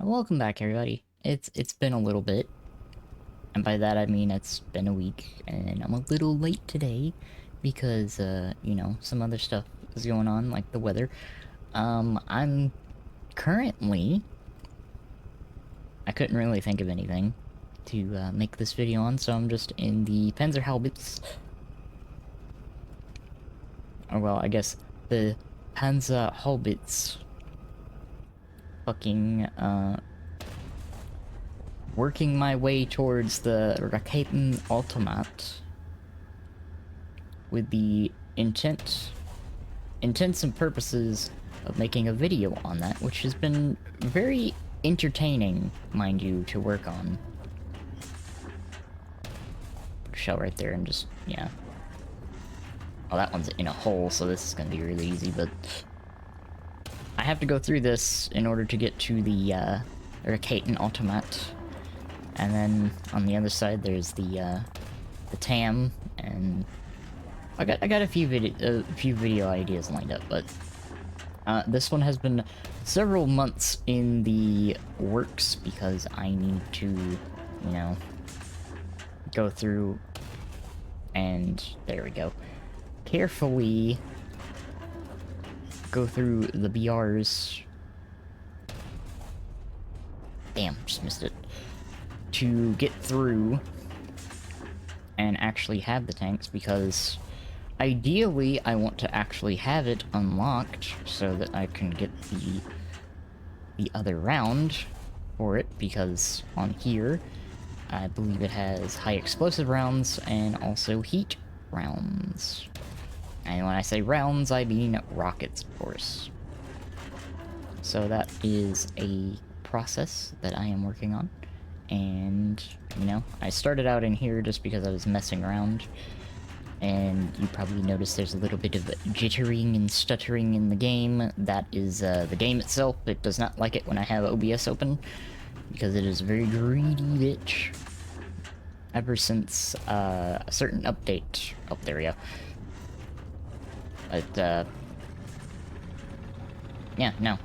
Welcome back, everybody. It's been a little bit, and by that I mean it's been a week, and I'm a little late today because you know, some other stuff is going on, like the weather. I'm currently I couldn't really think of anything to make this video on, so I'm just in the Panzerhaubitze, or well, I guess the Panzerhaubitze fucking working my way towards the Raketenautomat with the intents and purposes of making a video on that, which has been very entertaining, mind you, to work on. Shell right there and just, yeah. Oh, that one's in a hole, so this is gonna be really easy, but I have to go through this in order to get to the Raketenautomat. And then on the other side, there's the TAM, and I got a few video ideas lined up, but this one has been several months in the works because I need to, you know, go through and there we go, carefully go through the BRs. Damn, just missed it. To get through and actually have the tanks, because ideally I want to actually have it unlocked so that I can get the other round for it, because on here I believe it has high explosive rounds and also heat rounds. And when I say rounds, I mean rockets, of course. So that is a process that I am working on. And, you know, I started out in here just because I was messing around. And you probably noticed there's a little bit of jittering and stuttering in the game. That is the game itself. It does not like it when I have OBS open, because it is a very greedy bitch. Ever since a certain update. Oh, there we go. But, yeah, no.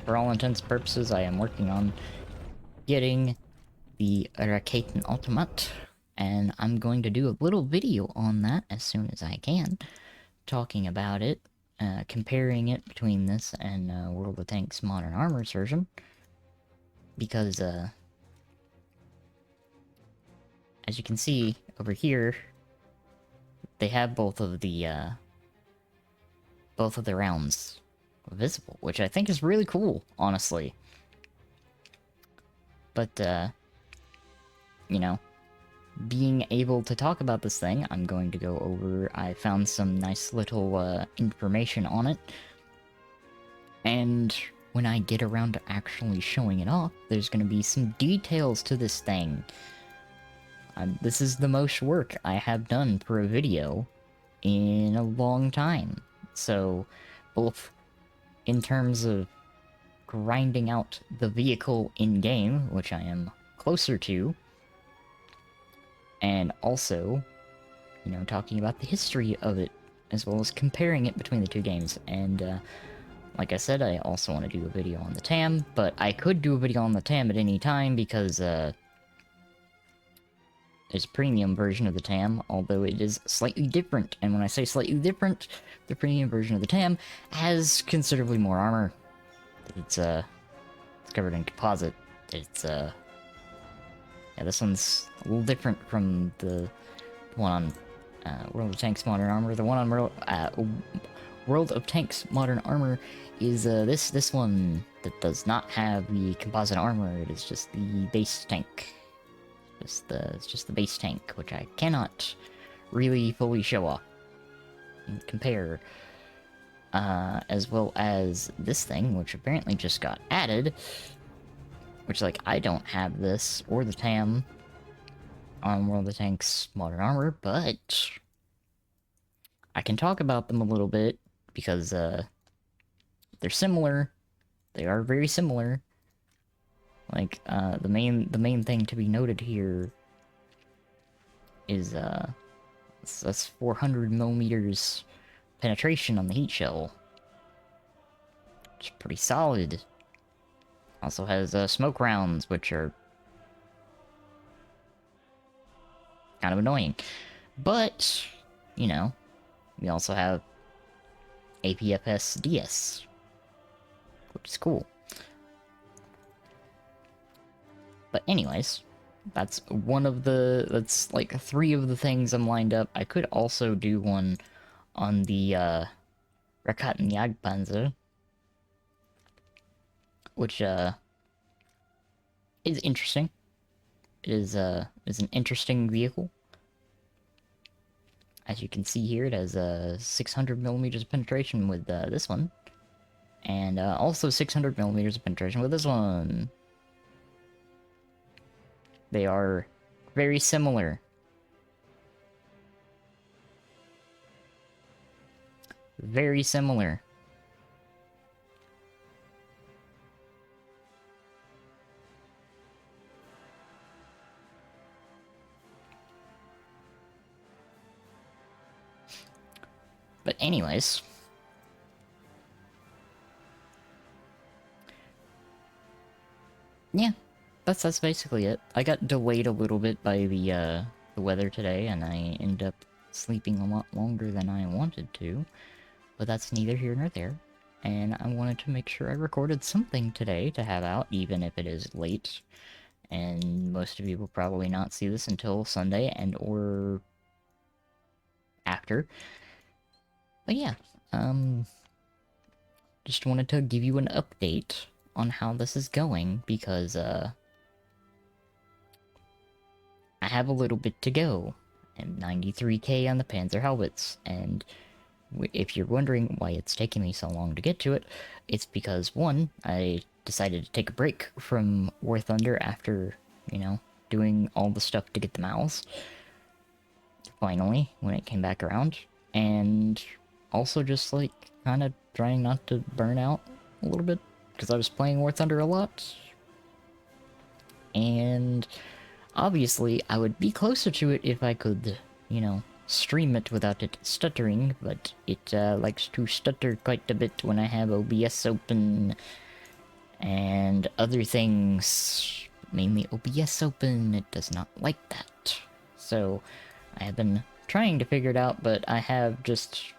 For all intents and purposes, I am working on getting the Raketenautomat, and I'm going to do a little video on that as soon as I can, talking about it, comparing it between this and World of Tanks Modern Armor's version, because as you can see over here, they have both of the rounds visible, which I think is really cool, honestly. But you know, being able to talk about this thing, I'm going to go over. I found some nice little information on it, and when I get around to actually showing it off, there's going to be some details to this thing. This is the most work I have done for a video in a long time, so both in terms of grinding out the vehicle in-game, which I am closer to, and also, you know, talking about the history of it, as well as comparing it between the two games. And like I said, I also want to do a video on the TAM, but I could do a video on the TAM at any time, because there's a premium version of the TAM, although it is slightly different. And when I say slightly different, the premium version of the TAM has considerably more armor. It's covered in composite. It's yeah, this one's a little different from the one on World of Tanks Modern Armor. The one on World of Tanks Modern Armor is this one that does not have the composite armor. It is just the base tank. It's just the base tank, which I cannot really fully show off and compare. As well as this thing, which apparently just got added, which, like, I don't have this or the TAM on World of Tanks Modern Armor, but I can talk about them a little bit, because they're similar. They are very similar. Like, the main thing to be noted here is that's 400 millimeters penetration on the heat shell. It's pretty solid. Also has smoke rounds, which are kind of annoying. But, you know, we also have APFS DS, which is cool. But anyways, that's like 3 of the things I'm lined up. I could also do one on the Rakuten Jagdpanzer, which is interesting. It is an interesting vehicle. As you can see here, it has 600 millimeters of penetration with this one, and also 600 millimeters of penetration with this one. They are very similar. Very similar. But anyways, yeah, that's basically it. I got delayed a little bit by the weather today, and I ended up sleeping a lot longer than I wanted to. But that's neither here nor there. And I wanted to make sure I recorded something today to have out, even if it is late. And most of you will probably not see this until Sunday and or after. But yeah, just wanted to give you an update on how this is going, because I have a little bit to go. I'm 93k on the Panzerhaubitze, and if you're wondering why it's taking me so long to get to it, it's because, one, I decided to take a break from War Thunder after, you know, doing all the stuff to get the mouse, finally, when it came back around, and also just, like, kind of trying not to burn out a little bit, because I was playing War Thunder a lot, and obviously I would be closer to it if I could, you know, stream it without it stuttering, but it likes to stutter quite a bit when I have OBS open and other things, mainly OBS open. It does not like that. So I have been trying to figure it out, but I have just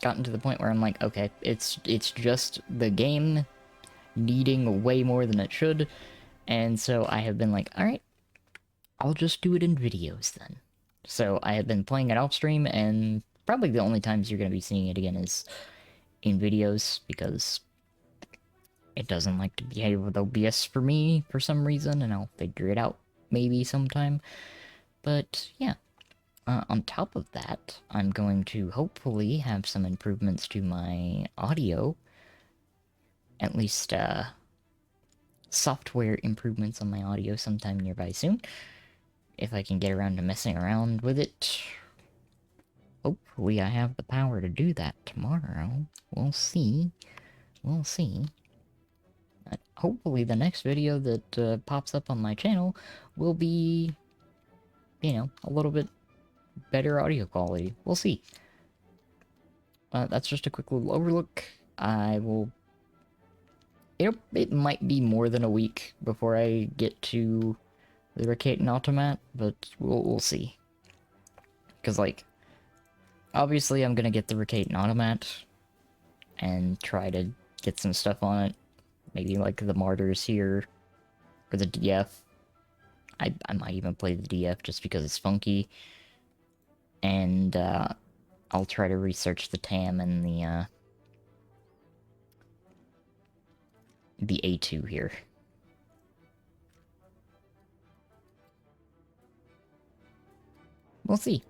gotten to the point where I'm like, okay, it's just the game needing way more than it should, and so I have been like, alright, I'll just do it in videos then. So I have been playing it off stream, and probably the only times you're going to be seeing it again is in videos, because it doesn't like to behave with OBS for me for some reason, and I'll figure it out maybe sometime. But yeah, on top of that, I'm going to hopefully have some improvements to my audio, at least software improvements on my audio sometime nearby soon, if I can get around to messing around with it. Hopefully I have the power to do that tomorrow. We'll see. We'll see. Hopefully the next video that pops up on my channel will be, you know, a little bit better audio quality. We'll see. That's just a quick little overlook. I will... It might be more than a week before I get to the Raketen Automat, but we'll see. Because, like, obviously I'm gonna get the Raketen Automat and try to get some stuff on it. Maybe, like, the Martyrs here, or the DF. I might even play the DF just because it's funky. And, I'll try to research the TAM and the A2 here. We'll see.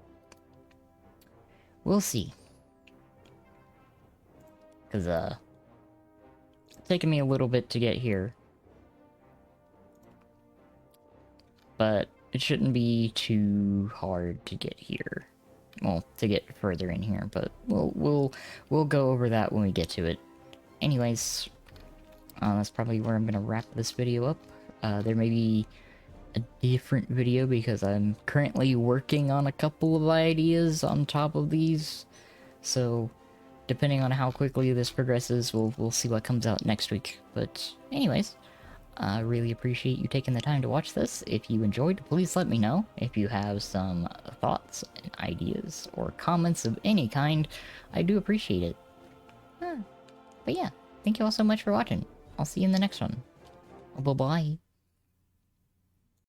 We'll see. Because, it's taken me a little bit to get here. But it shouldn't be too hard to get here. Well, to get further in here, but we'll go over that when we get to it. Anyways, that's probably where I'm gonna wrap this video up. There may be a different video because I'm currently working on a couple of ideas on top of these. So, depending on how quickly this progresses, we'll see what comes out next week. But anyways, I really appreciate you taking the time to watch this. If you enjoyed, please let me know. If you have some thoughts, ideas, or comments of any kind, I do appreciate it. But yeah, thank you all so much for watching. I'll see you in the next one. Bye-bye.